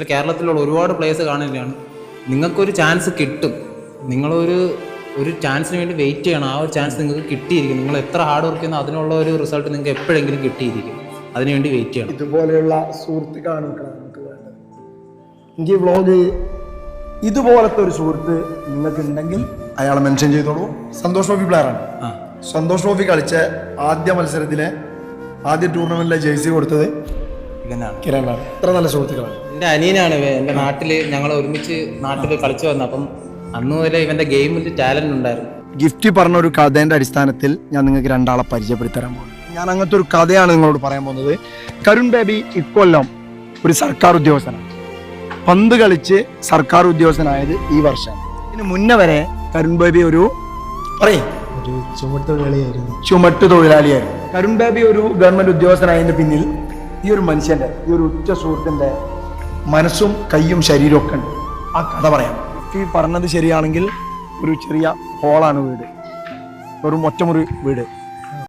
കേരളത്തിലുള്ള ഒരുപാട് പ്ലേയേഴ്സ് കാണുകയാണ്. നിങ്ങൾക്കൊരു ചാൻസ് കിട്ടും. ഒരു ചാൻസിന് വേണ്ടി വെയിറ്റ് ചെയ്യണം. ആ ഒരു ചാൻസ് നിങ്ങൾക്ക് കിട്ടിയിരിക്കും. നിങ്ങൾ എത്ര ഹാർഡ് വർക്ക് ചെയ്യുന്നോ അതിനുള്ള ഒരു റിസൾട്ട് നിങ്ങൾക്ക് എപ്പോഴെങ്കിലും കിട്ടിയിരിക്കും. അതിനുവേണ്ടി വെയിറ്റ് ചെയ്യണം. ഇതുപോലെയുള്ള സുഹൃത്തുക്കളാണ് നമുക്ക് വേണ്ടത്. എനിക്ക് വ്ളോഗ് ഇതുപോലത്തെ ഒരു സുഹൃത്ത് നിങ്ങൾക്ക് ഉണ്ടെങ്കിൽ അയാളെ മെൻഷൻ ചെയ്തോളൂ. സന്തോഷ് ട്രോഫി പ്ലെയറാണ്. സന്തോഷ് ട്രോഫി കളിച്ച ആദ്യ മത്സരത്തിലെ ആദ്യ ടൂർണമെന്റിലെ ജേഴ്സി കൊടുത്തത് കിരണാണ്. ഇത്ര നല്ല സുഹൃത്തുക്കളാണ്. എൻ്റെ അനിയനാണ്. എൻ്റെ നാട്ടിൽ ഞങ്ങൾ ഒരുമിച്ച് കളിച്ചു വന്നത്. അപ്പം അന്ന് മുതലേ ഇവൻ്റെ ഗെയിമിൽ ടാലന്റ് ഉണ്ടായിരുന്നു. ഗിഫ്റ്റ് പറഞ്ഞ ഒരു കഥേൻ്റെ അടിസ്ഥാനത്തിൽ ഞാൻ നിങ്ങൾക്ക് രണ്ടാളെ പരിചയപ്പെടുത്തി തരാൻ പോകുന്നത്. ഞാൻ അങ്ങനത്തെ ഒരു കഥയാണ് നിങ്ങളോട് പറയാൻ പോകുന്നത്. കരുൺ ബേബി ഇക്കൊല്ലം ഒരു സർക്കാർ ഉദ്യോഗസ്ഥനാണ്. പന്ത് കളിച്ച് സർക്കാർ ഉദ്യോഗസ്ഥനായത് ഈ വർഷമാണ്. ഇതിന് മുന്നേ വരെ കരുൺ ബേബി ഒരു ചുമട്ട് തൊഴിലാളിയായിരുന്നു. കരുൺ ബേബി ഒരു ഗവൺമെന്റ് ഉദ്യോഗസ്ഥനായതിന്റെ പിന്നിൽ ഈ ഒരു മനുഷ്യന്റെ, ഈ ഒരു ഉറ്റ സുഹൃത്തിന്റെ മനസ്സും കയ്യും ശരീരവും ഒക്കെ ഉണ്ട്. ആ കഥ പറയാം. ഈ പറഞ്ഞത് ശരിയാണെങ്കിൽ ഒരു ചെറിയ ഹോളാണ് വീട്, ഒരു ഒറ്റമുറി വീട്.